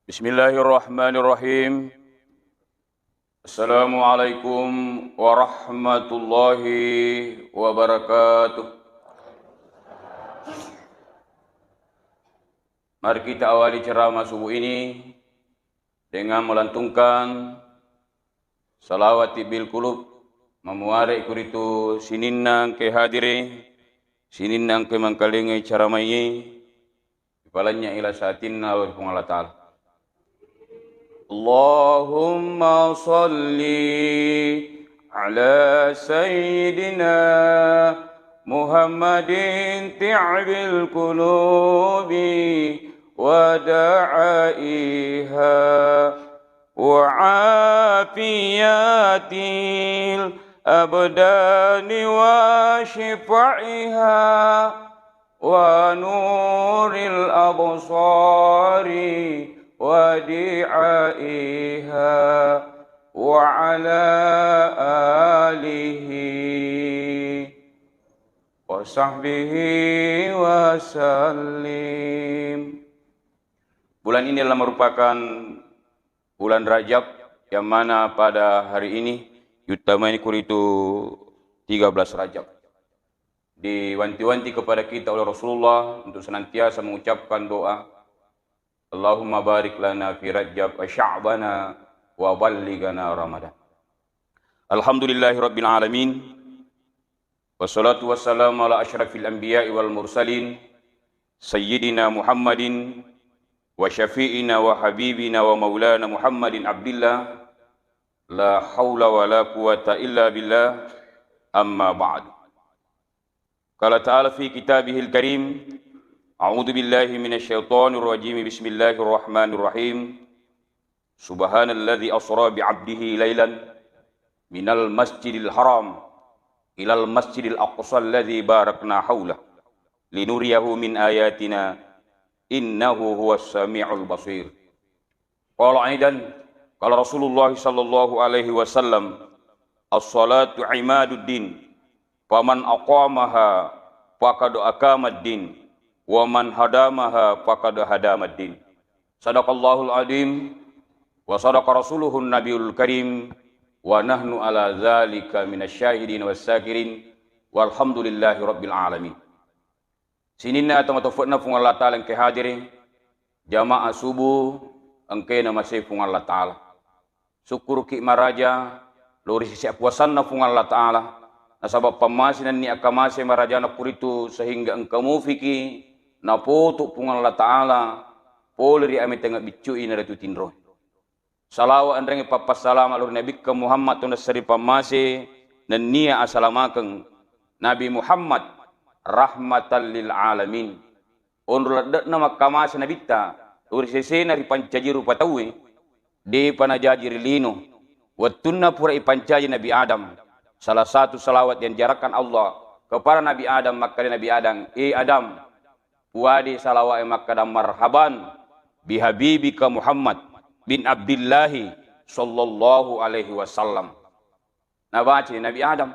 Bismillahirrahmanirrahim. Assalamualaikum warahmatullahi wabarakatuh. Mari kita awali ceramah subuh ini dengan melantunkan salawat bil qulub memuari kuritu sininang ke hadiri sininang ke mangkalingai ceramai kepalanya ila saatinna wa Allah Ta'ala. Allahumma salli ala sayyidina Muhammadin ti'bil qulubi wa da'aiha wa afiyatil abdani wa shifaiha wa nuril absari ودعائها وعلى آله وصحبه وسلم. Bulan ini adalah merupakan bulan Rajab yang mana pada hari ini yutamani kuritu 13 Rajab. Diwanti-wanti kepada kita oleh Rasulullah untuk senantiasa mengucapkan doa Allahumma barik lana fi Rajab wa Sya'bana wa ballighana Ramadan. Alhamdulillahi rabbil alamin. Wassalatu wassalamu ala asyrafil anbiya'i wal mursalin sayyidina Muhammadin wa syafi'ina wa habibina wa maulana Muhammadin abdillah la haula wa la quwata illa billah amma ba'du. Qala ta'ala fi kitabihil karim A'udzu billahi minasyaitonir rajim. Bismillahirrahmanirrahim. Subhanalladzi asra bi'abdihi lailan minal masjidil haram ilal masjidil aqsa alladzi barakna haulahu linuriyahu min ayatina innahu huwas samiul basir. Qala aidan qala Rasulullah sallallahu alaihi wasallam as-salatu imaduddin faman aqamaha faqad aqamaddin wa man hadamaha faqad hadamaddin. Sadaqallahul azim wa sadaqa rasuluhun nabiyul karim wa nahnu ala zalika minasyahidin wassakirin walhamdulillahi rabbil alamin. Sinina atau matofna fung Allah Ta'ala ke hadirin jamaah subuh engke na masih fung Allah Ta'ala. Syukur ki maraja lori sisi puasanna fung Allah Ta'ala. Nasabab pamasinan ni akamase marajana puritu sehingga engkamu fiki na potu pungan Allah Ta'ala poleri ame tengah bicui na ratu tinro. Salawa andrengi papas salam alur Nabi ke Muhammad tunda seri pamase dan nia asalamakeng Nabi Muhammad rahmatan lil alamin. Onru ladak nama kamase nabita uri sesena ri pancajiru patawi de panajajir lino wattunna pura ipancaji Nabi Adam. Salah satu salawat yang diajarkan Allah kepada Nabi Adam maka Nabi Adam, Adam wadi salawat makadam marhaban bihabibika Muhammad bin Abdillahi sallallahu alaihi wasallam. Nabaci Nabi Adam.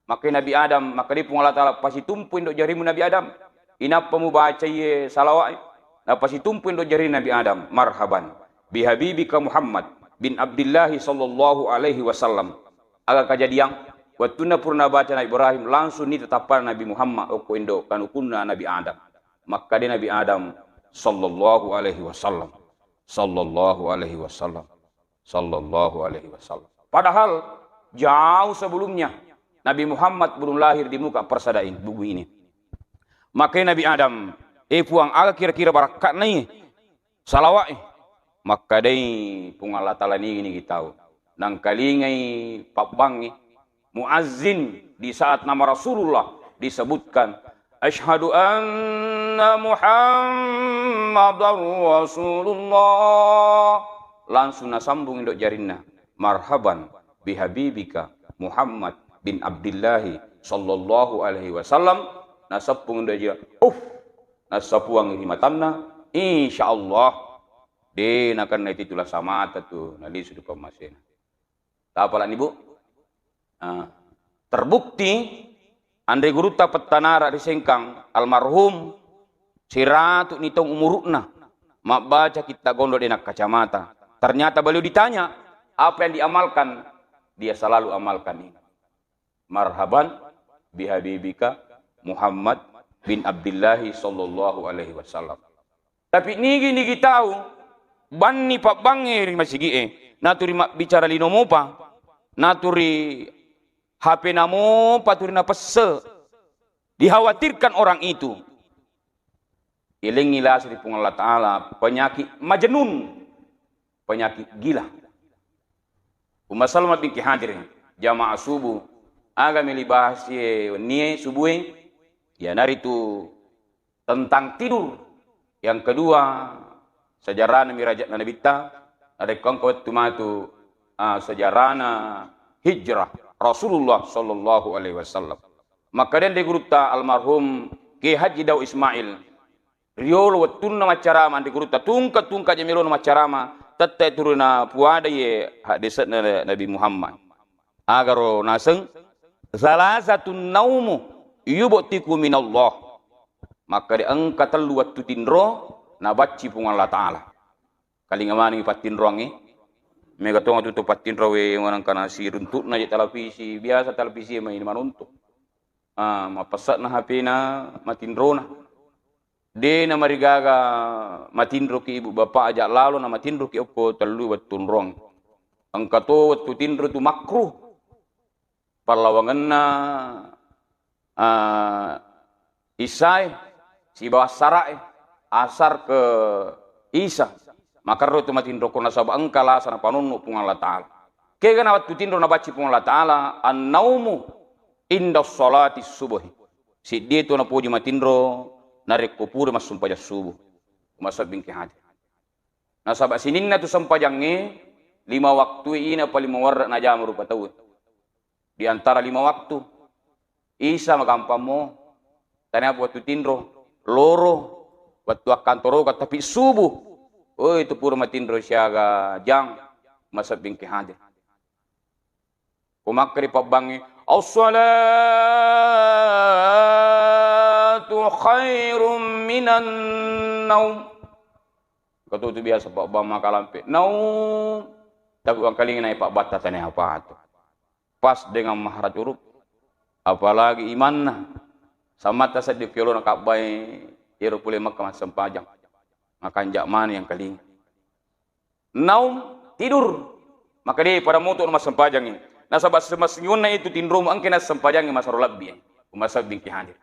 Maka Nabi Adam maka di Allah Ta'ala pasti tumpuin dok jarimu Nabi Adam. Inapa mu baca ye salawat? Na pasti tumpuin dok jari Nabi Adam. Marhaban bihabibika Muhammad bin Abdillahi sallallahu alaihi wasallam. Agak kejadian waktu na purna baca Nabi Ibrahim langsung ni tetapan Nabi Muhammad oko indo kanukunna Nabi Adam. Maka dia Nabi Adam sallallahu alaihi wasallam sallallahu alaihi wasallam sallallahu alaihi wasallam. Padahal jauh sebelumnya Nabi Muhammad belum lahir di muka persadain bumi ini. Maka Nabi Adam puang agak kira-kira barakat nih salawat maka dai pung Allah Ta'ala ni kita tahu nang kalingai papbangi muazzin di saat nama Rasulullah disebutkan Ashhadu anna Muhammadar Rasulullah. Langsung nasambung indok jarinna. Marhaban bihabibika Muhammad bin Abdillahi sallallahu alaihi wasallam. Nasapung indok jarinna. Nasapuang himatanna. InsyaAllah. Din akan naititulah sama tu. Nali sudah pemasin. Tak apalah ni bu. Terbukti andai guru ta petanara di sengkang almarhum siratu nitong umurukna mak baca kita gondok denak kacamata. Ternyata beliau ditanya, apa yang diamalkan? Dia selalu amalkan ini. Marhaban bihabibika Muhammad bin Abdillahi sallallahu alaihi wasallam. Tapi nigi tahu, banni pak bangir masigi naturi mak bicara linomopa, naturi HP namo paturi na pesse. Dikhawatirkan orang itu. Ilingilah sri pung Allah Ta'ala penyakit majnun, penyakit gila. Umma Salma binti Hadir jamaah subuh aga melibahas nie subuh ya nari itu tentang tidur. Yang kedua sejarah mirajat Nabi ta ada kongkot tumatu sejarah hijrah Rasulullah sallallahu alaihi wasallam. Maka dan di guruta almarhum Ki Haji Daud Ismail riolo wattunna macarama di guruta tungka jamilon macarama tatta turuna puada ye hadisat Nabi Muhammad agaro naseng salasatun naumu yubtiku minallah. Maka di angka telu wattu tinro na bacci pung Allah Ta'ala kalingamani patinro angi mega tonga tutu patinro we wanang kana si runtuk na televisi biasa televisi main manuntuk mapasat na HP na matinro na de na marigaga matindro ki ibu bapak ajak lalu na matindro ki opo telu wattun rong angka to wattu tindro tu makruh parlawangan na isai si bawah sarai asar ke isa maka ro tu matindro kona sab angkala sana panunnu pung Allah Ta'ala ke kana wattu tindro na baci pung Allah Ta'ala an-naumu inda sholati subuhi si dia tu na puji matindro narik kupur mas sumpah subuh masa bingki hadi na sabak sininna tu sampajange 5 waktu ina paling mewarra na jam rupa tahu di antara 5 waktu isa magampamo tanya buat tu tindro loro waktu kantoro tapi subuh oh itu pura matindro siaga jang masa bingki hadi kumakri pabangi as-salatu khairum minan naum. Kata itu biasa Pak Bama kalampe. Naum. Tapi orang kali ini Pak Bata tanya apa itu. Pas dengan maharat urup. Apalagi imanna. Sama tasad di fiolo nak kabai. Iru pulih Makkah sempajang. Makan jak mana yang kali ini. Naum. Tidur. Maka dia pada motor mas sempajang ini. Nah sahabat semasnyuna itu tindro angkena sempajangi masarul labbi umasa bingki hadir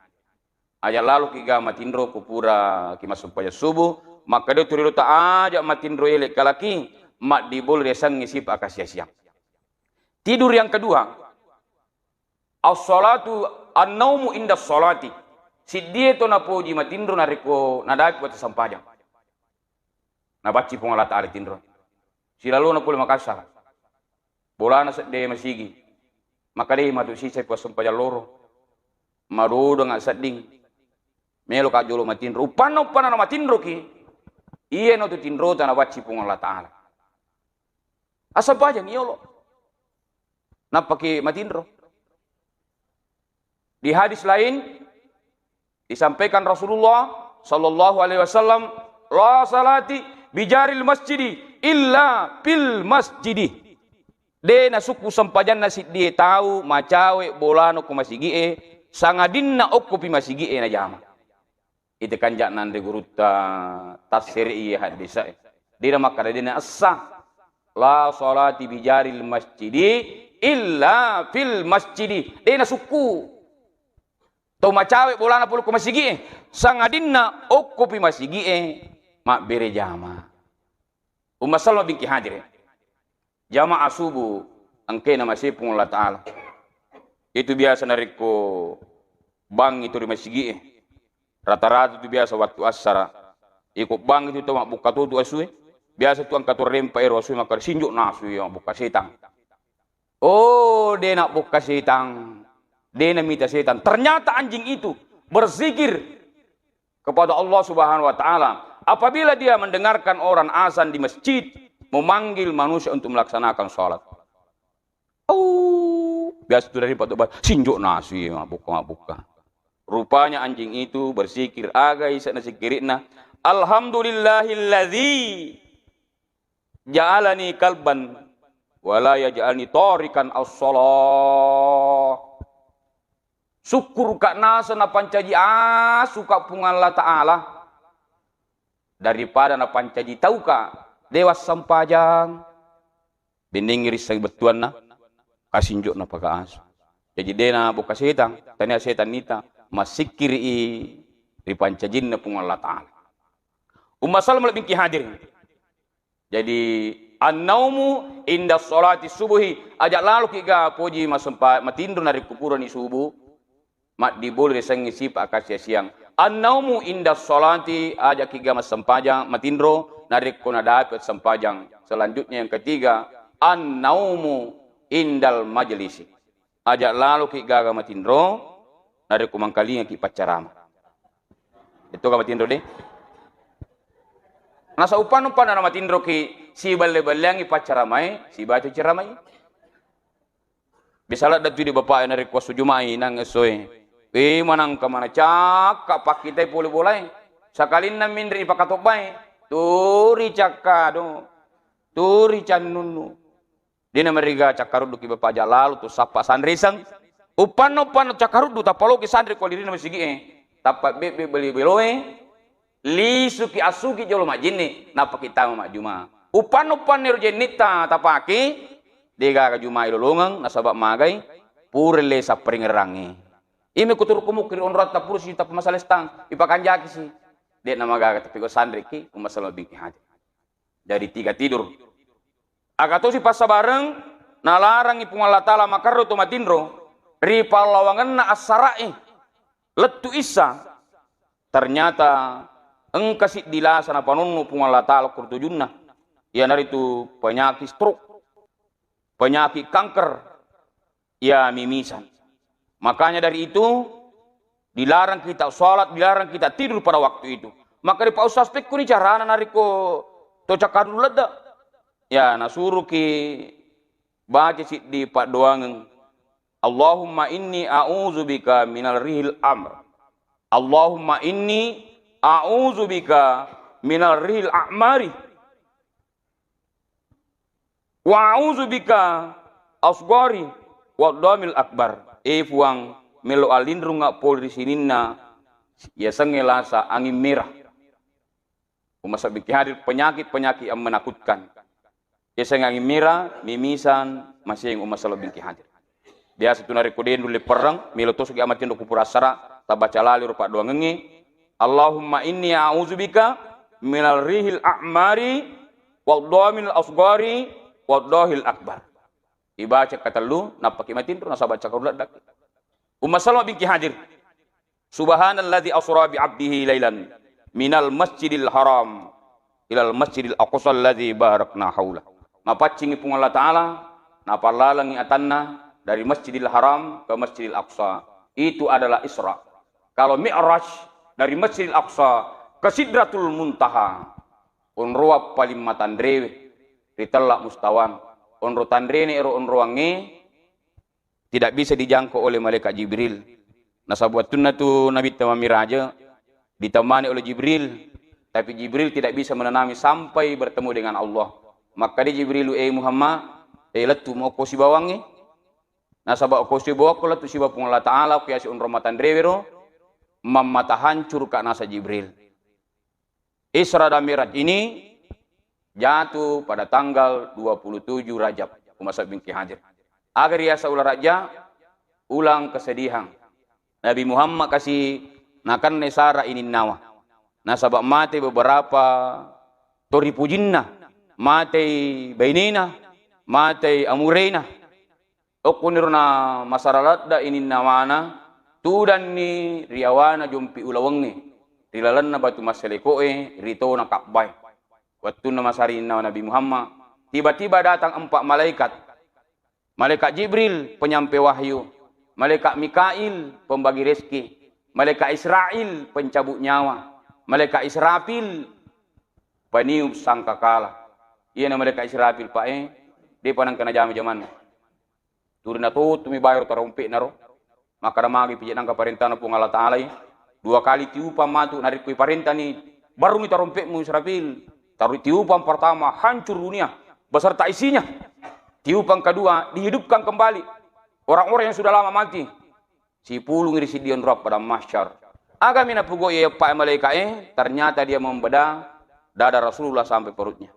aja lalu kiga matindro kupura ki masumpaya subuh maka dia turiru ta aja matindro elek kalaki mak dibol resang ngisi akasia siang tidur yang kedua as-salatu an-naumu inda sholati si dia to na puji matindro nariko nadapi buat sampajang na baci pung Allah Ta'ala tindro si lalu na pulih Makassar bola na de masigi maka deh matu sisa puas sampaya loro marudo nga sading melo ka jolo matindro upano na matindro ki iye no tu tindro ta na waci pung Allah Ta'ala asa pajang iyolo napaki matindro di hadis lain disampaikan Rasulullah sallallahu alaihi wasallam la salati bijaril masjidi illa fil masjidi de na suku sampajan nasi dia tahu macawe bolano ko masigi sangadin na okko pi masigi na jama ite kanjak nande guruta tafsir hadisa dina makara dina assa la salati bijaril masjidi illa fil masjidi de na suku to macawe bolana pulu ko masigi sangadin na okko pi masigi mak bere jama Umma Salma binti Hadir jamaah subuh angkena masih pung Allah Ta'ala itu biasa nariko bang itu di masjid rata-rata itu biasa waktu asar ikut bang itu mak buka tutu asui biasa tu angkat rempa ero asui maka sinjuk nasu yang buka setang oh dia nak buka setang dia nak minta setan ternyata anjing itu berzikir kepada Allah Subhanahu Wa Ta'ala apabila dia mendengarkan orang azan di masjid memanggil manusia untuk melaksanakan sholat. Oh, biasa itu dari patobat sinjuk nasi buka. Rupanya anjing itu berzikir agai sana sikirina Alhamdulillahilladzi ja'alani kalban wala yaj'alni tarikan as-shalah. Syukur kak nasa na pancaji suka pungan Allah Ta'ala daripada na pancaji tahu kak dewas sampajang beningiri sa betuan na kasinjuk na pagkaas. Jadi dena buka setan tanya setan nita masikiri di pancajin na pungan Allah Ta'ala. Umma salam lebih hadir. Jadi an-naumu inda sholati subuhi ajak lalu kiga poji masempa matindro nari kupuran di subuh mat dibol resengi sipa akasia siang. An-naumu inda sholati ajak kiga masempajang matindro nari kuna dapat sempajang. Selanjutnya yang ketiga an-naumu indal majlisi ajak lalu kiga matindro nari kumangkalinga ki pacarama. Itu ka matindro deh. Nasa upan-upan na matindro ki si balle-balleangi pacaramay, si batu ceramay. Bisalat datu di bapak na request jumai nang esoy. Manang ka mana cakka pakitay puli-bulay. Sakalin na mindri pakatopay. Turi cakka do. Turi canunu. Di na mariga cakkarudu ki bapak jalalu tu sapa sandrisang. Upan-upan cakkarudu tapalo ki sandri ko diri na masigi tapat bebe beli beloe. Lisuki asuki jolo majini napa kita mak juma upan niru jenita tapaki dega ka juma ilolongang nasabak magai purle sa pringerangi ime kutur kumukir onrat ta pursi ta masalestang ipakanjaki si de nama gaga tapi ko sandri ki masalah bingki hati dari 3 tidur agato si pasabareng nalarang ipung Allah Taala makarro to matindro ri palawangan na asarai letu isa ternyata engkasih dilasana panunu pung Allah Ta'ala kurtujunna ya dari itu penyakit stroke penyakit kanker ya mimisan makanya dari itu dilarang kita sholat dilarang kita tidur pada waktu itu maka di paus aspek kuni carana nariko tocak dulu leda ya nasuruh ki baca si di pak doang Allahumma inni a'udzubika minal rihil amr Allahumma inni a'udzubika minal rihil a'mari wa a'udzubika asgari wa damil akbar fuang melo alindrung ngak polri sininna ya sengelasa angin merah umasa biki hadir penyakit yang menakutkan ya seng angin merah mimisan masih yang umasa lebih hadir biasa tu nari koden dulu perang melo to sugi amatin do kupurasara tabaca lali rupa doang ngengi Allahumma inni a'udzubika minal rihil a'mari wal damil asgari wal dahil akbar. Ibaca kata lu napaki matin nasa baca karulat dak. Umma salama bingki hadir. Subhanalladzi asra bi 'abdihi lailan minal masjidil haram ilal masjidil aqsa alladzi barakna haula. Mapacing ipung Allah Taala napalalangi atanna dari Masjidil Haram ke Masjidil Aqsa. Itu adalah Isra. Kalau Mi'raj dari Masjidil Aqsa ke Sidratul Muntaha onroa paling matandrewe ritella mustawan onro tandrene ero onroange tidak bisa dijangkau oleh malaikat Jibril nasabuatunna tu Nabi Tamamiraja ditemani oleh Jibril tapi Jibril tidak bisa menenami sampai bertemu dengan Allah maka di Jibrilu Muhammad latu mau kosi bawange nasabak kosi bawak latu siba pung Allah Ta'ala kiasi onro matandrewe ro mamata hancur kak nasa Jibril. Isra dan Mi'raj ini jatuh pada tanggal 27 Rajab. Umasa bingki hadir. Agar ya saulah raja ulang kesedihan. Nabi Muhammad kasih nakan nesara ini nawa. Nasabak mati beberapa tori pujinna, mati bainina, mati amurena. Okunirna masyarakat ini nawana. Tudan ni riawana jumpi ulawangi rilalan na batu maselekoe rito na kakbay waktu na masarin na Nabi Muhammad tiba-tiba datang 4 malaikat malaikat Jibril penyampai wahyu malaikat Mikail pembagi rezeki malaikat Israel pencabut nyawa malaikat Israfil peniup sangkakala iya na malaikat Israfil dia panang kena zaman turun na to tumi bayar tarumpi naro maka ramagi pijak nang kaparintah pung Allah Ta'ala 2 kali tiupa matu narik kui parintah ni baru kita rompetmu Israfil. Taruh tiupan pertama, hancur dunia beserta isinya. Tiupan kedua, dihidupkan kembali orang-orang yang sudah lama mati. Si pulung iri si dion rob pada mahsyar. Agamina pugo ya pak malaikat ternyata dia membedah dada Rasulullah sampai perutnya.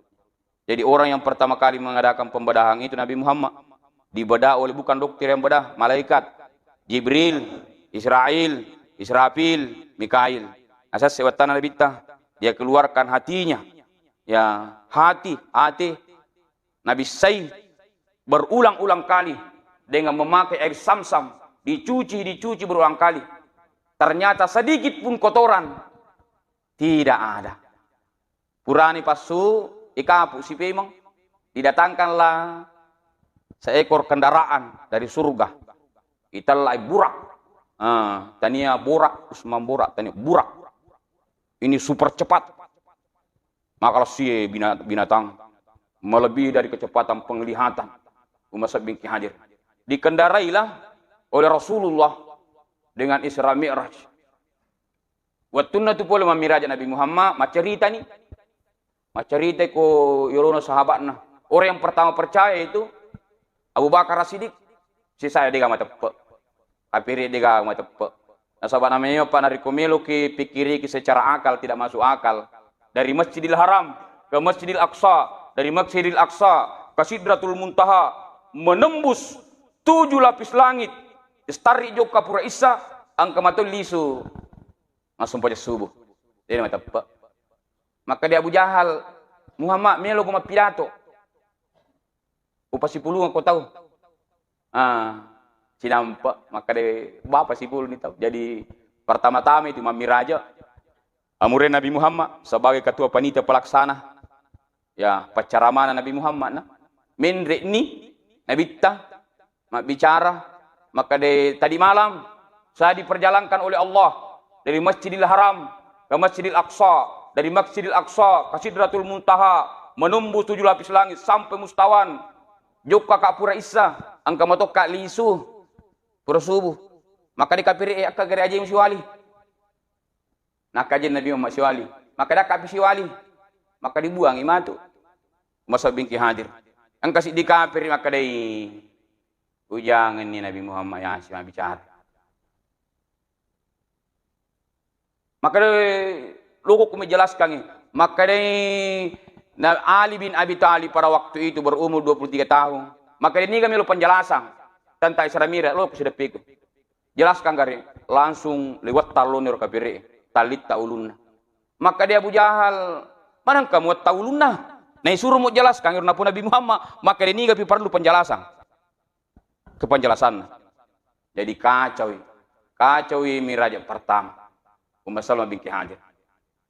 Jadi orang yang pertama kali mengadakan pembedahan itu Nabi Muhammad. Dibedah oleh bukan dokter yang bedah, malaikat. Jibril, Israel, Israfil, Mikail. Asas sewatan Nabi dia keluarkan hatinya. Ya, hati Nabi Sayyid berulang-ulang kali dengan memakai air Sam-Sam, dicuci berulang kali. Ternyata sedikit pun kotoran tidak ada. Purani pasu ikapu si pemang didatangkanlah seekor kendaraan dari surga. Italai burak. Tania burak, Usman burak, tania burak. Ini super cepat. Maka si binatang melebihi dari kecepatan penglihatan. Umat bin hadir. Dikendarailah oleh Rasulullah dengan Isra Mi'raj. Wattuna tu pula memiraj Nabi Muhammad, macerita ni. Macerita ko yorono sahabatna. Orang yang pertama percaya itu Abu Bakar As-Siddiq. Si saya dia mata pe. Apiri dia mata pe. Nah sahabat namanya Pak Narikomelo ki pikiri ki secara akal tidak masuk akal. Dari Masjidil Haram ke Masjidil Aqsa, dari Masjidil Aqsa ke Sidratul Muntaha, menembus 7 lapis langit. Istari joka pura isa, angka matul lisu. Langsung pada subuh. Dia mata pe. Maka dia Abu Jahal, Muhammad melo kuma pidato. Upasi puluh kau tahu. Si nampak, maka dia bapak si puluh ni tahu. Jadi pertama-tama itu Mami Raja. Amurin Nabi Muhammad sebagai ketua panitia pelaksana. Ya, pacaramana Nabi Muhammad nah. Menrek ni Nabi mak bicara. Maka tadi malam saya diperjalankan oleh Allah dari Masjidil Haram ke Masjidil Aqsa, dari Masjidil Aqsa ke Sidratul Muntaha, menembus 7 lapis langit sampai mustawan. Joka kak pura isa, angka matok kak lisu, pura subuh. Maka dikapiri akka gari aja siwali. Nak kajian Nabi Muhammad siwali. Maka dah kapi siwali. Maka dibuang imatu. Masa bingki hadir. Angka si dikapiri maka dai ujangan ni Nabi Muhammad yang asyik bicara. Maka lugu ku menjelaskan. Maka Ali bin Abi Thalib pada waktu itu berumur 23 tahun. Maka ini kami lu penjelasan tentang Isra Mi'raj lu sudah pikir. Jelaskan gari langsung lewat talunir kapire talit taulunna. Maka dia Abu Jahal, mana kamu taulunna? Nah suruh mau jelaskan karena pun Nabi Muhammad, maka ini kami perlu penjelasan. Kepenjelasan. Jadi kacau Mi'raj pertama. Umar Salman bin Hadir.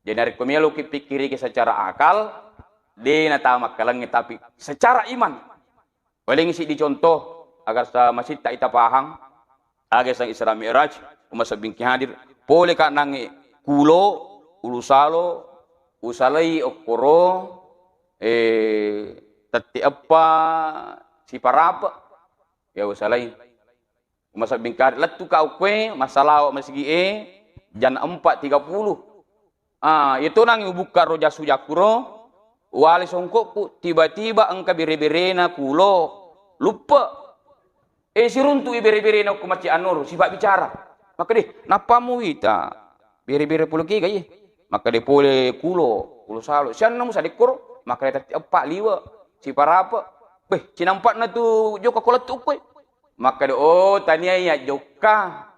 Jadi dari kemilu pikiri secara akal, dia natama kalangnya tapi secara iman. Paling isi dicontoh agar masih tak ita paham. Agar sang Isra Mi'raj, Umar Salman bin Hadir. Boleh kak nangi kulo, ulusalo, usalai okoro, tati apa, si parapa, ya usalai. Umar Salman bin Hadir. Letu kau kue masalah masih jam 4.30. Itu nang buka roja sujakuro wali songkokku tiba-tiba engka bere-berena kulo lupa si runtu bere-berena ku maci anur sifat bicara maka deh napamu ita bere-bere puluh ki gaye maka deh pole kulo salo sian namu sadekor maka deh apa liwa si parapa cinampak na tu joka koletuk kowe maka deh tania ya joka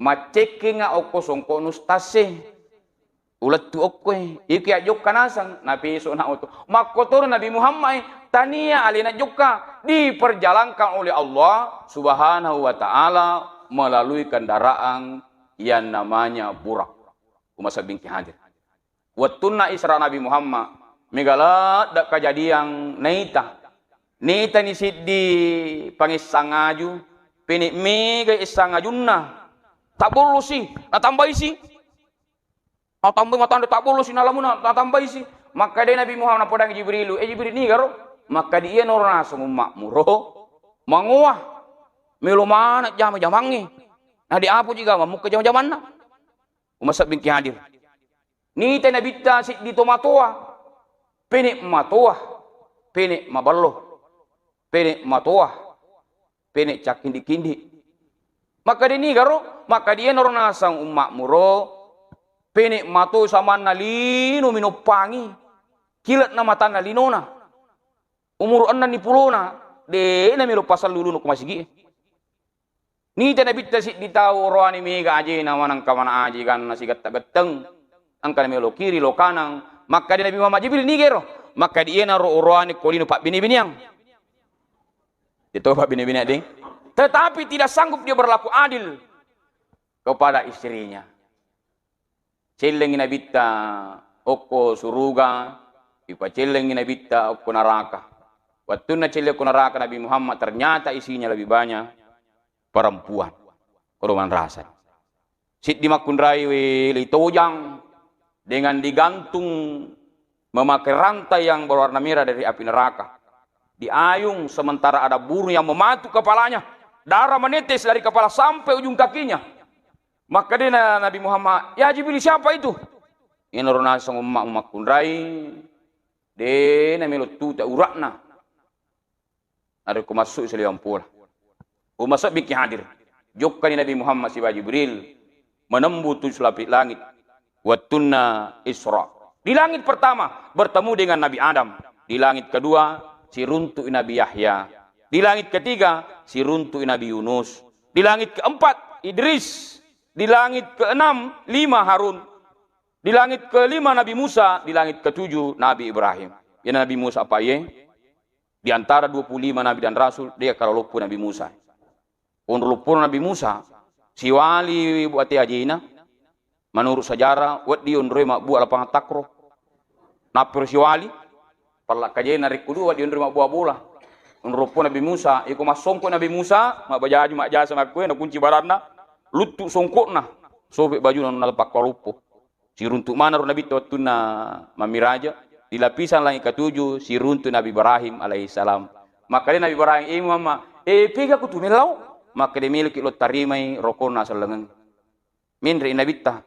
maceke nga oko songko nustase ulat tu okwe iki ajok kanasang nabi so na oto makotor Nabi Muhammad tania alina joka diperjalankan oleh Allah Subhanahu wa taala melalui kendaraan yang namanya burak. Umasa bin Hadir. Wattuna Isra Nabi Muhammad megalat dak kejadian neita ni siddi pangisangaju pinik mega isangajunna tak boleh sih, nak tambah isi. Nak tambah mata anda tak boleh sih, nalamun nak tambah isi. Maka dia Nabi Muhammad podang Jibril, Jibril ni karo. Maka dia norna semua makmuro, manguah, melu mana jam-jamangi. Nah di apa juga, mau ke jam-jaman nak. Umat bin Hadir. Ni te nabitta si di tomatoa. Penek matoa. Penek maballo. Penek matoa. Penek cak kindi-kindi. Maka di ni garo, maka dia noro nasang umak muro. Penek mato sama nalino minopangi. Kilat na mata nalinona. Umur 60 na. De na milo pasal lulu no kumasigi. Ni te nabitta si di tao roani mega aje na manang kamana aje kan nasigat tagateng. Ang kanami lo kiri lo kanang, maka di Nabi Muhammad Jibril ni gero, maka di ena roani kolino pak bini-biniang. Itu pak bini-biniang ding. Tetapi tidak sanggup dia berlaku adil kepada istrinya. Celeng nabitta okko suruga, ipa celeng nabitta okko neraka. Waktu na celeng okko neraka Nabi Muhammad ternyata isinya lebih banyak perempuan. Kodoman rasa. Sit di makundrai we tojang dengan digantung memakai rantai yang berwarna merah dari api neraka. Diayung sementara ada burung yang mematuk kepalanya. Darah menetes dari kepala sampai ujung kakinya. Maka dia Nabi Muhammad, ya Jibril siapa itu? Ini nuruna sang umak kundrai. Dia namilut tuta urakna. Ada kumasuk seliam pula. Umasuk bikin hadir. Jokkan Nabi Muhammad si Jibril menembus 7 lapis langit. Wattunna Isra. Di langit pertama bertemu dengan Nabi Adam. Di langit kedua si runtuk Nabi Yahya. Di langit ketiga si runtuk Nabi Yunus. Di langit keempat Idris. Di langit keenam 5 Harun. Di langit kelima Nabi Musa. Di langit ketujuh Nabi Ibrahim. Ya Nabi Musa apa ye? Di antara 25 Nabi dan Rasul dia kalau lupa Nabi Musa. Untuk lupa Nabi Musa si wali buat ajina. Menurut sejarah, wat dia unroi mak buat lapangan takro. Napur si wali, perlak kajian narik kudu wat dia unroi mak buat bola. Menurut Nabi Musa, iku mas songkok Nabi Musa, mak bajaju mak jasa mak kue, nak kunci baranna, lutuk songkok na, sobek baju na nalepak kalupo. Si runtuk mana Nabi waktu na mamiraja, di lapisan langit ketujuh, si runtuk Nabi Ibrahim alaihissalam. Maka dia Nabi Ibrahim, mama, pega kutu melau, maka dia milik lo tarimai rokona selengan. Mindri nabita.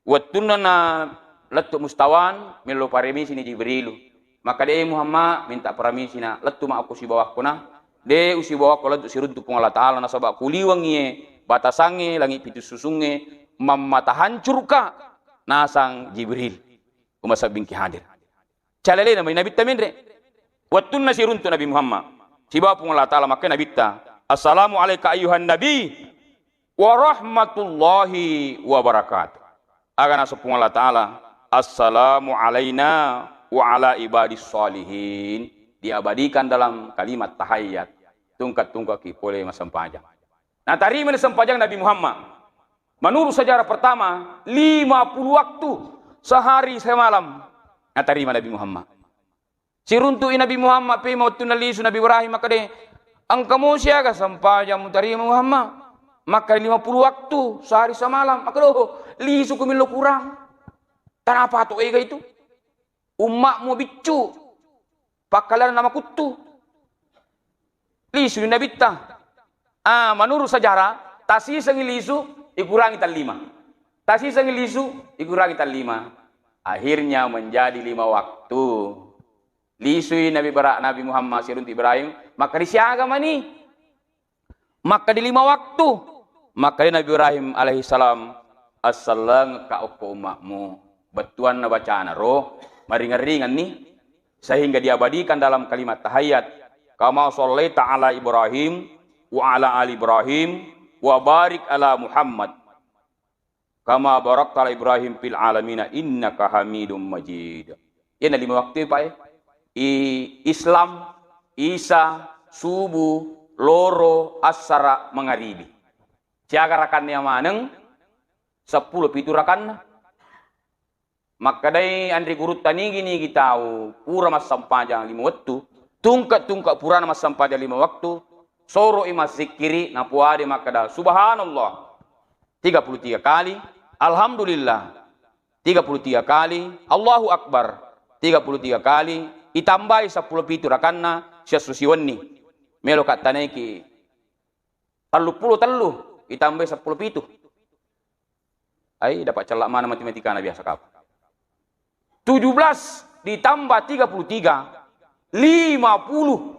Waktu na letuk mustawan melo paremisi ni Jibril. Maka dia Muhammad minta permisi na letu mak aku si bawah kuna. De usi bawah ko letu si runtuk Allah Taala na sabak kuliwangi batasange langit pitu susunge mamata hancur ka nasang Jibril. Kumasa bingki hadir. Calele na may nabita mindre. Waktu na si runtuk Nabi Muhammad. Si bawah Allah Taala maka nabita. Assalamu alayka ayuhan nabi wa rahmatullahi wa barakatuh. Akan asupung Allah Ta'ala. Assalamu alayna wa ala ibadis salihin. Diabadikan dalam kalimat tahiyat. Tungkat-tungkat kipole masempajang. Nah tarima sempajang Nabi Muhammad. Menurut sejarah pertama, 50 waktu. Sehari semalam. Nah tarima Nabi Muhammad. Si runtui Nabi Muhammad. Pima waktu nalisu Nabi Ibrahim. Maka dia. Angkamu siaga sempajang mutarima Muhammad. Maka 50 waktu. Sehari semalam. Maka doh. Lisu kumilo kurang. Tanah apa tu ega itu? Umakmu bicu. Pakalan nama kutu. Lisu di nabita. Menurut sejarah, tasi sengi lisu ikurangi tal 5. Tasi sengi lisu ikurangi tal 5. Akhirnya menjadi 5 waktu. Lisui Nabi Muhammad sirunti Ibrahim. Maka disiaga mani. Maka di 5 waktu. Maka di Nabi Ibrahim alaihissalam. Assalang ka okko umakmu. Batuan na bacaan roh. Maringan-ringan nih. Sehingga diabadikan dalam kalimat tahiyat. Kama shallaita ala Ibrahim. Wa ala ali Ibrahim. Wa barik ala Muhammad. Kama barakta ala Ibrahim fil alamina. Innaka hamidum majid. Ini 5 waktu Pak ya. Islam. Isa. Subuh. Loro. Asara. Mengaribi. Siaga rakannya maneng. 10 pitu rakan. Maka dari andri gurut tani gini kita tahu pura mas sampajang 5 waktu. Tungkat pura mas sampajang 5 waktu. Soro imas zikiri napuade maka dah subhanallah 33 kali. Alhamdulillah 33 kali. Allahu Akbar 33 kali. Itambai 10 pitu rakanna siasusiwani. Melo kat taneki. Telu. Itambai 10 pitu. Dapat celak mana matematika na biasa kau. 17 ditambah 33, 50.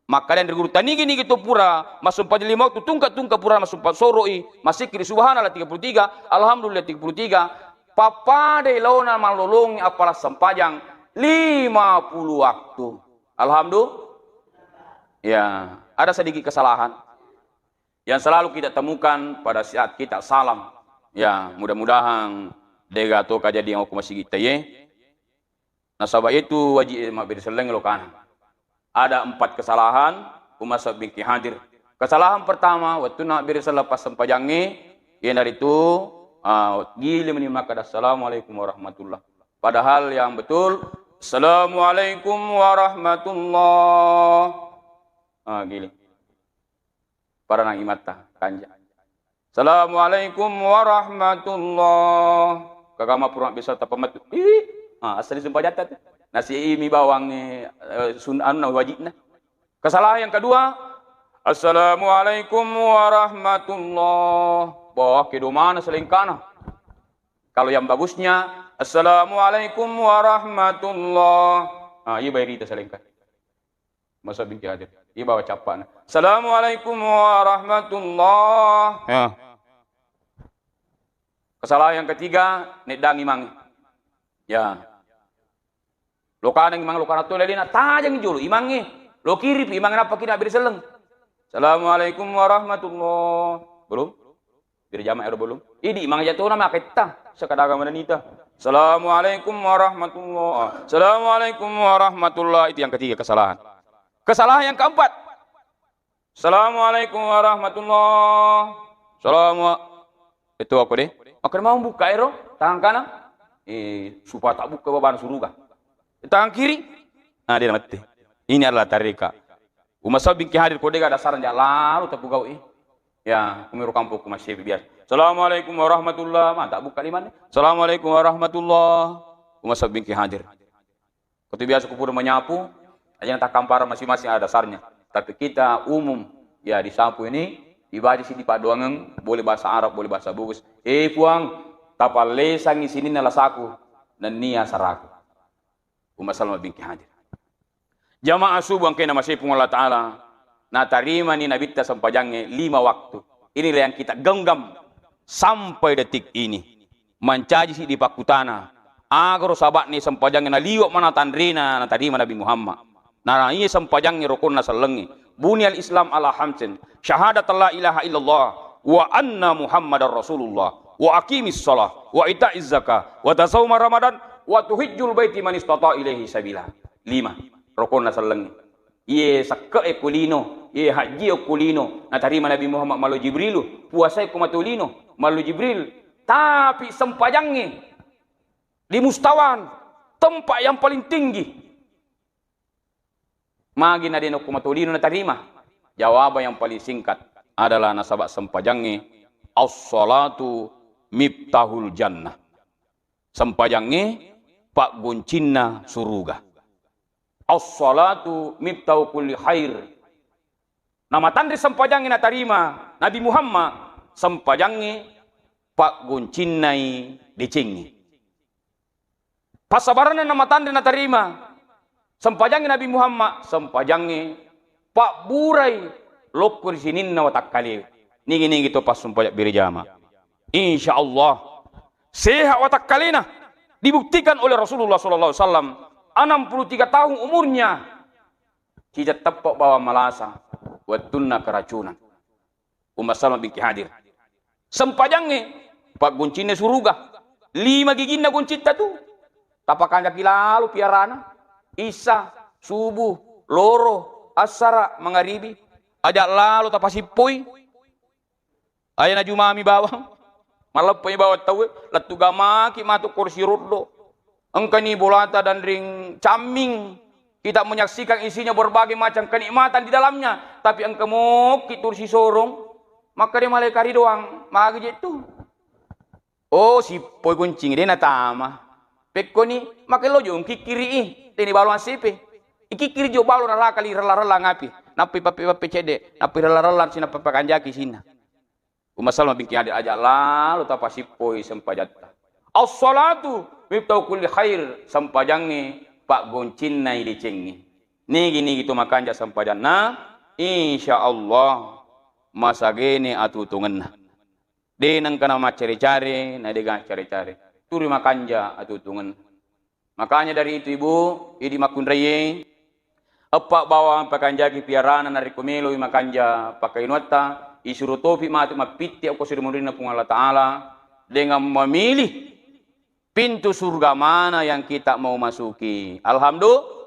Maka dan guru tani gini gitu pura masuk pada 5 waktu tungka pura masuk pada soroi masih kiri subhanallah 33, alhamdulillah 33. Papa de launa malolong apalah sempajang 50 waktu. Alhamdulillah. Ya, ada sedikit kesalahan yang selalu kita temukan pada saat kita salam. Ya, mudah-mudahan dega atau kejadian aku masih kita ye. Nasabah itu wajib mabir seleng lokan. Ada 4 kesalahan umat sabingki hadir. Kesalahan pertama waktu nak bersala pas sempajangi yang dari itu gili menimaka assalamualaikum warahmatullah. Padahal yang betul assalamualaikum warahmatullah. Gili. Para nang imata kanja. Assalamualaikum warahmatullah. Kagama purang bisa tapamat. Asal sempajata tu. Nasi imi bawang sunan wajibna. Kesalahan yang kedua, assalamualaikum warahmatullah. Bawa ke domana selingkana. Kalau yang bagusnya, assalamualaikum warahmatullah. Iya bayar kita selingkan. Masa binti hadir. Iya bawa capan. Assalamualaikum warahmatullah. Ya. Kesalahan yang ketiga, nedang imang. Ya. Lokana imang lokana tu lelina tajang julu imangi. Lo kiri imang apa kita beri seleng. Assalamualaikum warahmatullah. Belum? Beri jamaah belum? Ini imang jatuh nama kita. Sekadar mana nita. Assalamualaikum warahmatullah. Assalamualaikum warahmatullah. Itu yang ketiga kesalahan. Kesalahan yang keempat. Assalamualaikum warahmatullah. Itu aku deh. Aku mau buka ero tangan kanan. Supaya tak buka beban surga. Tangan kiri, dia mati. Ini adalah tarika. Umat sabingki hadir kodega dasarnya lalu tak buka ya kumiru kampung ku masih biasa. Assalamualaikum warahmatullah. Tak buka di mana? Assalamualaikum warahmatullah. Umat sabingki hadir. Ketu biasa kupur menyapu, aja tak kampar masing-masing ada dasarnya. Tapi kita umum ya disapu ini dibaca sini Pak Doangen, boleh bahasa Arab, boleh bahasa Bugis. Puang, tapal lesang di sini nalasaku dan nia saraku. Umat Salma binti hadir. Jamaah subuh yang kena masih pun Allah Ta'ala. Na tarima ni Nabi kita sempajangnya 5 waktu. Inilah yang kita genggam sampai detik ini. Mencaji si di pakutana. Agar sahabat ni sempajangnya na liwak mana tandrina na tarima Nabi Muhammad. Na iya sempajangnya rukun na selengi. Bunyal Islam ala hamsin. Syahadat la ilaha illallah. Wa anna Muhammadar Rasulullah. Wa aqimis salah. Wa ita'iz zakah. Wa tasawma Ramadan. Wa tuhijjul baiti man istata ilaihi sabila. 5 rukun nasaleng. Ye sakka kulino, ye haji kulino. Na tarima Nabi Muhammad malu Jibril, puasa ku matulino malu Jibril. Tapi sempajangnya di mustawan, tempat yang paling tinggi. Magi na dino ku matulino na tarima. Jawaban yang paling singkat adalah nasabak sempajangnya as-salatu miftahul jannah. Sempajangnya pak guncinna suruga. As-salatu miftahu kulli khair. Nama tandri sempajangnya na tarima Nabi Muhammad sempajangnya pak guncinnai dicingi. Pasabarana nama tandri na tarima sempajangnya Nabi Muhammad sempajangnya pak burai lokur sininna wa takkali. Nigi to pas sempajak birijama. Insyaallah sehat wa takkalina. Dibuktikan oleh Rasulullah SAW 63 tahun umurnya tidak tepak bawa malasa watunna keracunan. Umat Salma binti hadir sempajangnya pak guncinya suruga 5 giginna guncita tu tapakan jaki lalu piarana Isa subuh loro asara mangaribi ajak lalu tapasipoi ayana jumami bawang malapay bawat tahu latu gamaki matu kursi rodo engkani bolata dan ring caming kita menyaksikan isinya berbagai macam kenikmatan di dalamnya tapi engkemu kitur si sorong maka dia malai kari doang magi itu si poi kuncing dia natama pekko ni makai lo jong kikiri ini balon sipe ikikiri jo balon rala kali rela ngapi napi papi cede napi rela sina papakanjaki sina. Umat Salma binti hadir ajak lalu tapasipoi sempajatta. As-salatu miftahu kulli khair, sampajangi pak goncin nai dicengi. Nigi tu makanja sampajanna insyaallah masa gene atutungan. Denang kana macari-cari, na dega cari-cari. Turi makanja atutungan. Makanya dari itu ibu, idi makundraye, apa bawa pakanjagi piarana nari kumelo makanja pakai nota, isuru topi matu mapiti aku sudah murina pung Allah Ta'ala dengan memilih pintu surga mana yang kita mau masuki. Alhamdulillah.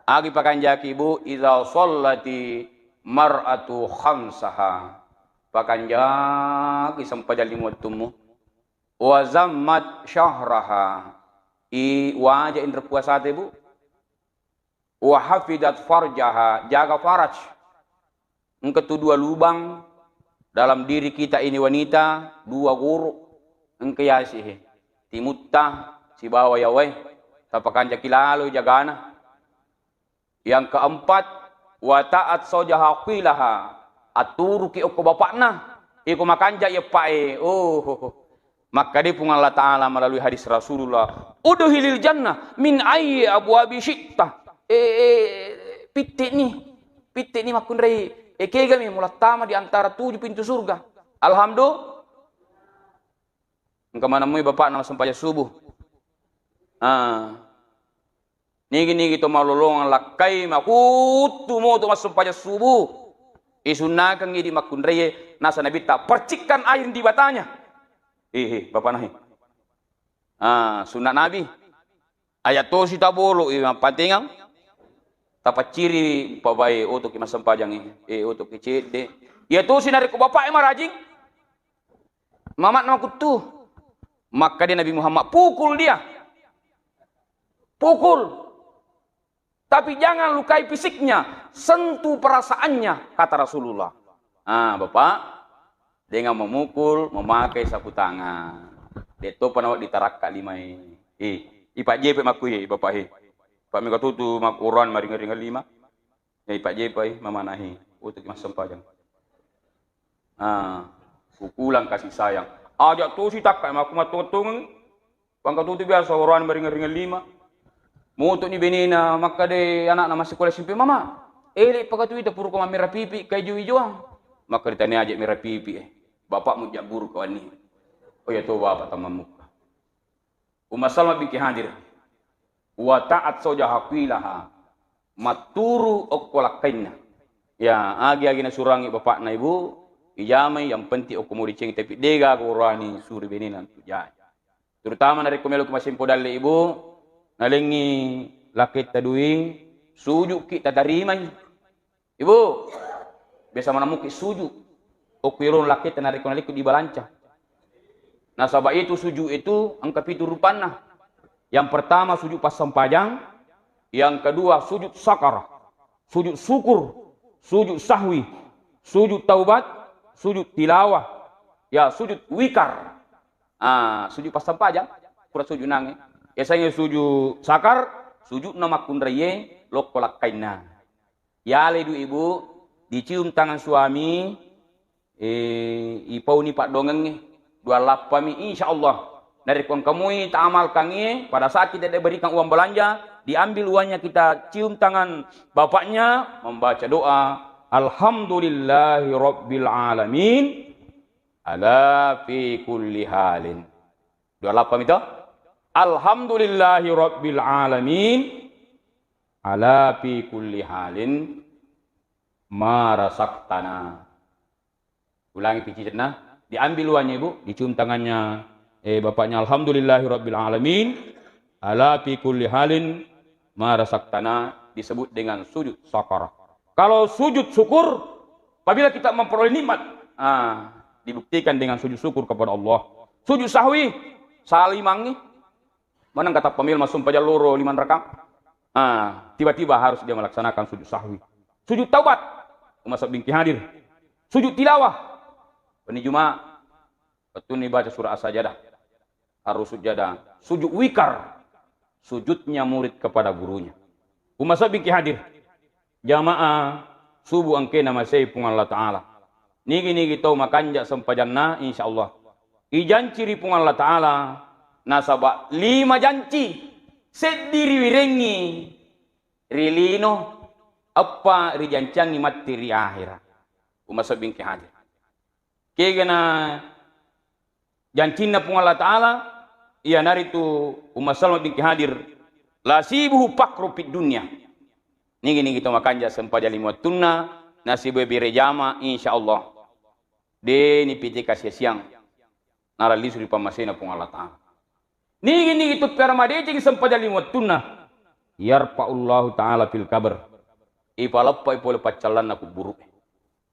Agi pakanjaki ibu, idza shallati mar'atu khamsaha. Pakanjaki sampai limutumu. Wa zammat syahraha. I wajah indra puasa ibu. Wa hafidat farjaha, jaga faraj. Engkau dua lubang dalam diri kita ini wanita, dua guru engkayasihi. Timutta si bawa ya weh, tapakan jakilalo jagana. Yang keempat, wa ta'at sojaha qilaha, aturu ki oko bapakna, iko makanja ya pae. Maka di pun Allah Ta'ala melalui hadis Rasulullah, udhilil jannah min ayyi abwabi syi'ta. Pitik ni makun rei kegami mulatama di antara 7 pintu surga. Alhamdulillah. Engkau mana mui bapak nama sampai subuh. Nigi to malolongan lakai makutu mo to mas sampai subuh. Isunakan ngidi makun rei nasa nabi tak percikan air di batanya. Bapak nahi. Sunat nabi. Ayat to si tabolo pentingang. Tapat ciri pabai untuk kimas sempajang untuk kicede. Ya tu sinari ko bapak marajing. Mamat nama kutu. Maka dia Nabi Muhammad pukul dia. Pukul. Tapi jangan lukai fisiknya, sentuh perasaannya, kata Rasulullah. Bapak dengan memukul memakai sapu tangan. Deto panawak ditarak kalimai. Ipak JP makui bapak Pak Mega tutu mak uran mari ngeri 5. Ya Pak JP mama nahi untuk mas sempajang. Pukulan kasih sayang. Ajak tu si tak aku matutung. Pangkat tutu biasa uran mari ngeri 5. Mutu ni benina maka de anak nama sekolah SMP mama. Pagatu itu puru ko merah pipi kay juwi juang. Maka ditanya ajak merah pipi Bapak mu jak buru kawan ni. Oh ya tu bapak tamamu. Umma Salma binti hadir. Wa ta'at sojaha qilaha maturu okkolakainna. Ya agi na surangi bapak na ibu ijamai yang penting okko mo diceng tapi dega ko rani suri beninan tujay. Terutama dari komelo kumasimpo dalle ibu nalengi lakit tadui sujuk kita tarimay. Ibu biasa manamuki sujuk okko iron lakit na reko naliko di balanca. Nasaba itu sujuk itu angka 7 rupanna. Yang pertama sujud pas sempajang, yang kedua sujud sakar, sujud syukur, sujud sahwi, sujud taubat, sujud tilawah, ya sujud wikar. Sujud pas sempajang, pura sujud nange. Biasanya sujud sakar, sujud nama kundraye lokolak kaina. Ya ledu ibu dicium tangan suami, ipau ni pak dongeng 28 insyaallah. Dari uang kamu tak amalkan pada saat kita diberikan uang belanja, diambil uangnya kita cium tangan bapaknya, membaca doa, Alhamdulillahi Rabbil Alamin, ala fi kulli halin. 28 itu, Alhamdulillahi Rabbil Alamin, ala fi kulli halin, ma rasaktana. Ulangi picitna, diambil uangnya ibu, dicium tangannya. Bapaknya Alhamdulillahi Rabbil Alamin ala fi kulli halin ma rasaktana, disebut dengan sujud syukur. Kalau sujud syukur apabila kita memperoleh nikmat, dibuktikan dengan sujud syukur kepada Allah. Sujud sahwi salimangi mana kata pemil masuk pada loro 5 rakaat. Tiba-tiba harus dia melaksanakan sujud sahwi. Sujud taubat masuk binti hadir. Sujud tilawah ini Jumat betul nih baca surah As-Sajdah. Harus sujada, sujud wikar, sujudnya murid kepada gurunya. Umasa binti hadir, jamaah subuh angke nama saya pun Allah Ta'ala. Nigi tau makanja sampajanna insyaallah. Ijan ciri pun Allah Ta'ala nasaba 5 janci sediri wirengi rilino apa rijancangi mati ri akhirat umasabing ke hadir kegana jancinna pung Allah Ta'ala iya naritu umasal bin hadir lasibuhu pakru fid dunya nigi kita makanja sempada 5 tunna nasibu birejama insyaallah de ni piti kasih siang narali suri pamasena pung Allah Ta'ala nigi itu permadece sempada 5 tunna yarfa'ullahu ta'ala fil kabar ipalappa ipole paccalan aku buruk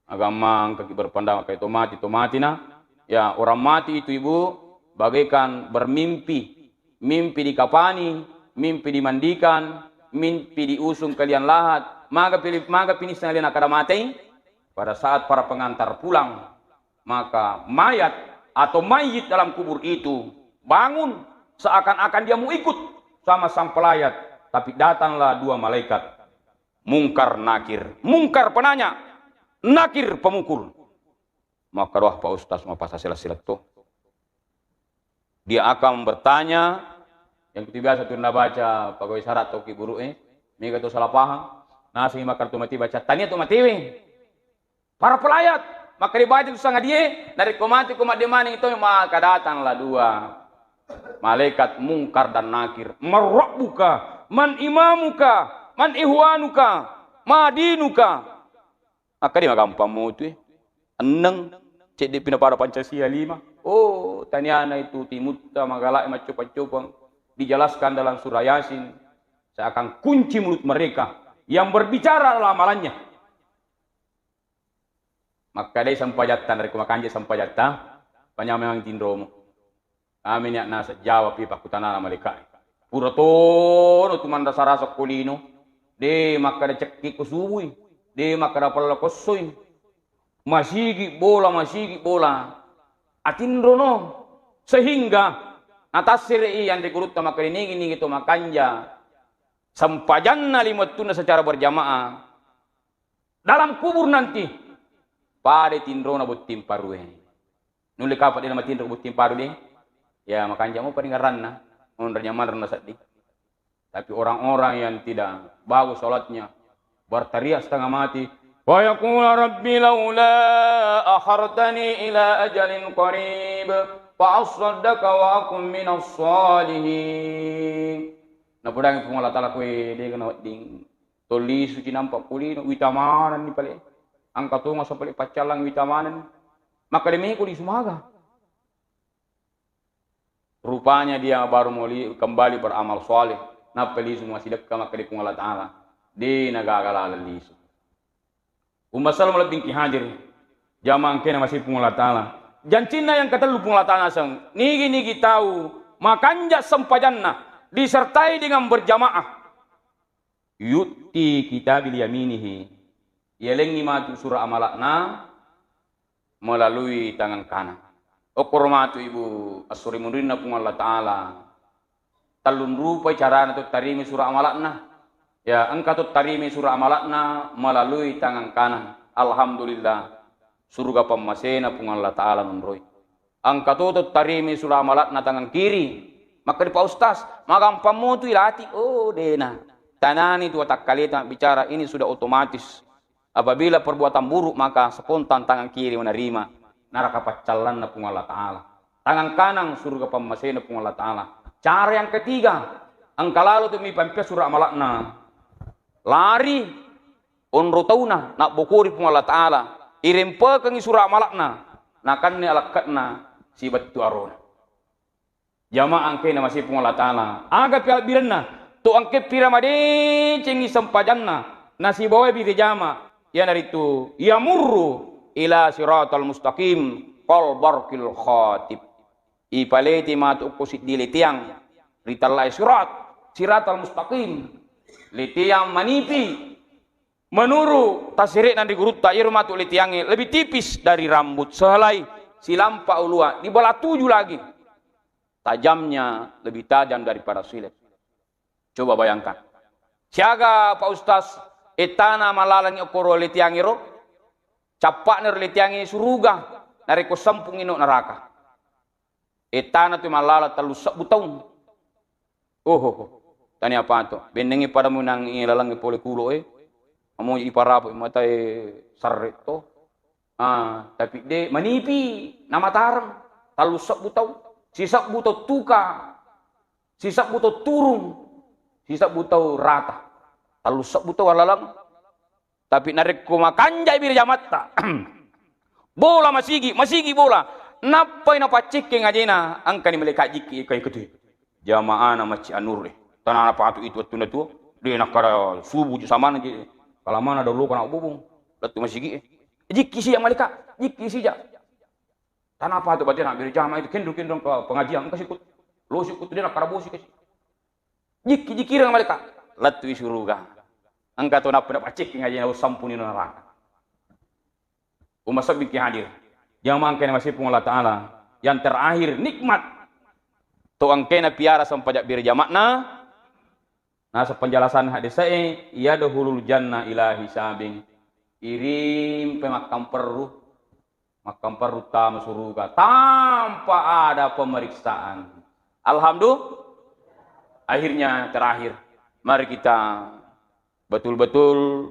agama kaki berpandang kayak tomati na ya orang mati itu ibu bagaikan bermimpi mimpi dikapani mimpi dimandikan mimpi diusung kalian lahat maka pinis kalian akan mati pada saat para pengantar pulang maka mayat atau mayit dalam kubur itu bangun seakan-akan dia mau ikut sama sang pelayat tapi datanglah 2 malaikat mungkar nakir mungkar penanya nakir pemukul maka doa Pak Ustaz mau pasal silat tuh dia akan bertanya yang kita biasa tuh baca pegawai syarat atau kiburu mereka tuh salah paham nasi makan tuh mati baca tanya tuh mati para pelayat maka dibaca tuh sangat dia dari komati maning itu maka datanglah 2 malaikat mungkar dan nakir marabbuka man imamuka man ihwanuka madinuka maka dia gampang mau tuh eneng cek di pina para Pancasila 5 oh tanyana itu timutta magalai macoba-coba dijelaskan dalam surah Yasin saya akan kunci mulut mereka yang berbicara adalah amalannya maka dia sampajatan dari kumakanja sampajata banyak memang tindromo amin ya nasa jawab pipa kutanana mereka puratono tuman dasarasa kulino de maka ada cekki kusubui de maka ada pala kosoy masigi bola atindrono sehingga atasiri yang dikurut maka ini gitu makanja sampajanna 5 tuna secara berjamaah dalam kubur nanti pada tindrona butim parue nuli kapat dia nama tindro butim paru deh ya makanja mau peringaranna ondernya marna saddi tapi orang-orang yang tidak bagus salatnya berteriak setengah mati wa yaqulu rabbi laula akhartani ila ajalin qarib fa asaddaka wa akum minas salihin na pudang pung Allah Ta'ala kue de kana ding toli suci nampak kulino witamanan ni pale angka tunga sa pale pacalang witamanan maka demi ko di sumaga rupanya dia baru kembali beramal soleh na pali semua sidakka maka di pung Allah Ta'ala di nagagala lisu umasal malabing kihadir jamang kena masih pung Allah Ta'ala jancina yang kata lu pung Allah Ta'ala sang nigi tahu makanja sempajanna disertai dengan berjamaah yuti kitabil yaminihi yelengi matu surah amalakna melalui tangan kanan okormatu ibu asuri mundurina pung Allah Ta'ala talun rupa cara untuk tarimi surah amalakna ya engkau tarimi surah amalakna melalui tangan kanan alhamdulillah surga pemasena pung Allah Ta'ala nunroi engkau tarimi surah amalakna tangan kiri maka di Pak Ustaz maka pamutu ilati oh dena tanani tu tak kalita bicara ini sudah otomatis apabila perbuatan buruk maka spontan tangan kiri menerima neraka pacalan na pung Allah Ta'ala tangan kanan surga pemasena pung Allah Ta'ala cara yang ketiga engkau lalu tu mi pampe surah amalakna lari onrotauna nak bokori pung Allah Ta'ala irempe kengi surah amalakna nakanni alakatna si batu arona jamaah angke na masih pung Allah Ta'ala aga pial biranna tu angke piramade cengi sempajanna nasi bawa bi jama ya dari itu ya murru ila siratal mustaqim qal barkil khatib ipaleti matu kusit dilitiang ritalai siratal mustaqim litiang manipi menuru tasirik nan digurut ta irmatu litiangi lebih tipis dari rambut sehelai silampa ulua di bala 7 lagi tajamnya lebih tajam daripada silet. Coba bayangkan. Siaga Pak Ustaz etana malalang okoro litiangiro capak ner litiangi suruga dari ko sampung ino neraka. Etana tu malala talusak butong. Tani apa tu? Bendengi pada munang ilalang pole kulo Amo iparapo matai sarreto. Tapi de manipi nama tarang talusak butong. Sisak butong tuka. Sisak butong turung. Sisak butong rata. Talusak butong alalang. Tapi narik kumakanja bir jamatta. Bola masigi bola. Napai napa ciking ajena angkani mereka jiki kai ketu. Jamaah nama ci anur tanah apa tu itu tunda tu dia nak kada subuh sama naji kalau mana dulu kana bubung latu masigi jiki si mereka jiki si ja tanah apa tu berarti nak bir jamaah itu kendung ke pengajian kasih ikut lo ikut dia nak kada bosi kasih jiki dengan mereka latu suruga angka tu napa ciking ajena sampuni neraka umat sabiki hadir jamaah angkani masih pun Allah Taala yang terakhir nikmat to angkena piara sampajak bir jamakna nah sepenjelasan hadis saya ia dahulul jannah ilahi sabing irim pemakam perru tam surga tanpa ada pemeriksaan. Alhamdulillah akhirnya terakhir mari kita betul-betul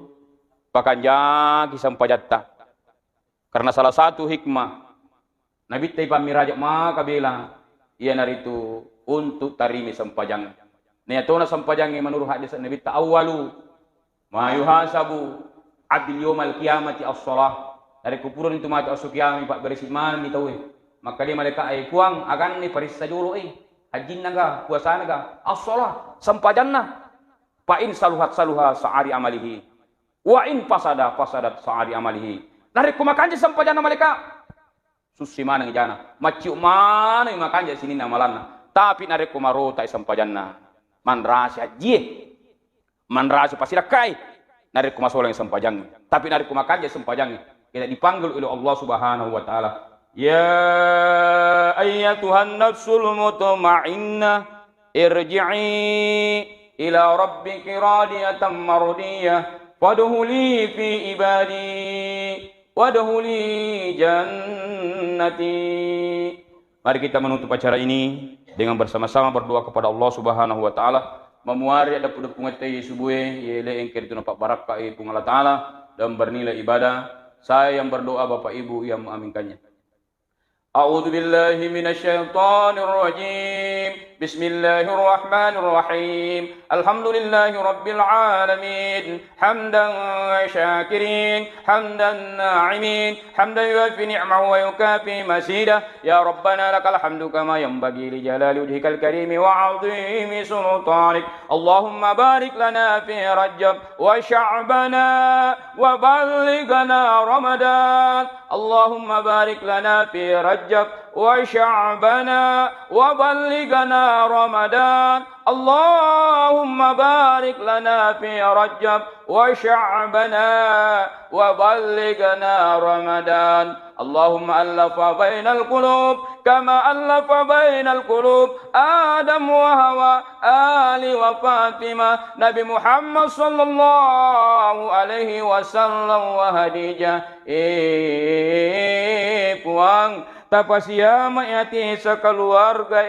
pakanjaki sampajatta karena salah satu hikmah Nabi Taibamiraja maka bilang ia naritu untuk tarimi sampajang. Niatona sampajang menurut hadis Nabi ta'awwalu ma yuhasabu adil yaumal qiyamati as-shalah. Dari kupuran itu mati asuk kiamat pak beres iman ni tahu. Maka dia mereka ai puang akan ni parissa dulu hajin naga puasa naga as-shalah sampajanna. Fa in saluha sa'ari amalihi wa in fasadat sa'ari amalihi. Dari kumakanji sampajanna mereka susi mana ngejana maciu mana yang makan jadi sini namalanna tapi narek kumaro tai sampajanna manrasa jie manrasa pasti rakai narek kumasolang sampajang tapi narek kumakan jadi sampajang kita dipanggil oleh Allah Subhanahu wa taala ya ayyatuhan nafsul mutmainnah irji'i ila rabbiki radiyatan mardiyah fadkhuli fi ibadi wadkhuli jannati. Mari kita menutup acara ini dengan bersama-sama berdoa kepada Allah Subhanahu wa taala. Memuari ada pada pungatai subuhe yele engker itu nampak barakah pung Allah taala dan bernilai ibadah. Saya yang berdoa Bapak Ibu yang mengaminkannya. A'udzu billahi minasyaitonir rajim. Bismillahirrahmanirrahim. Alhamdulillahi rabbil alamin. Hamdan syakirin, hamdan na'imin, hamdan yuwaffi ni'mahu wa yukafi masidah. Ya Rabbana lakal hamdu kama yanbaghi li jalali wajhikal karim wa 'azimi sultanik. Allahumma barik lana fi Rajab wa Sya'bana wa ballighna Ramadan. Allahumma barik lana fi Rajab wa Sya'bana wa ballighna Ramadan. Allahumma barik lana fi Rajab wa Sya'bana wa ballighna Ramadan. Allahumma allafa bainal qulub kama allafa bainal qulub Adam wa Hawa Ali wa Fatimah Nabi Muhammad sallallahu alaihi wasallam wa Hadijah puang tapasia mayati sekeluarga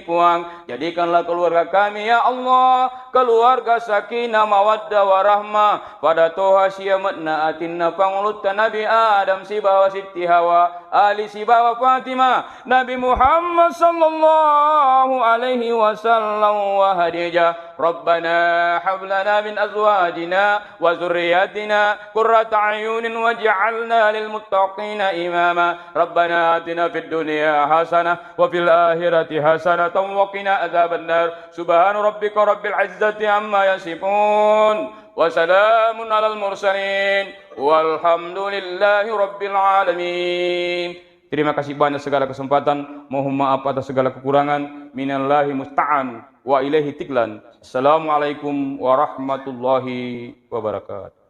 puang jadikanlah keluarga kami ya Allah keluarga sakinah mawaddah warahmah pada toha siamatna atinna pangulutta Nabi Adam si bawa Siti Hawa Ali si bawa Fatimah Nabi Muhammad sallallahu alaihi wasallam wa Hadijah Rabbana hablana min azwajina wa zurriyatina qurrata ayunin waj'alna lil muttaqina imama Rabbana atina fid dunya hasanah wa fil akhirati hasanah wa qina adzabannar subhana rabbika rabbil izzati amma yasifun wa salamun alal mursalin walhamdulillahi rabbil alamin. Terima kasih banyak segala kesempatan. Mohon maaf atas segala kekurangan. Minallahi musta'an wa ilaihi tiklan. Assalamualaikum warahmatullahi wabarakatuh.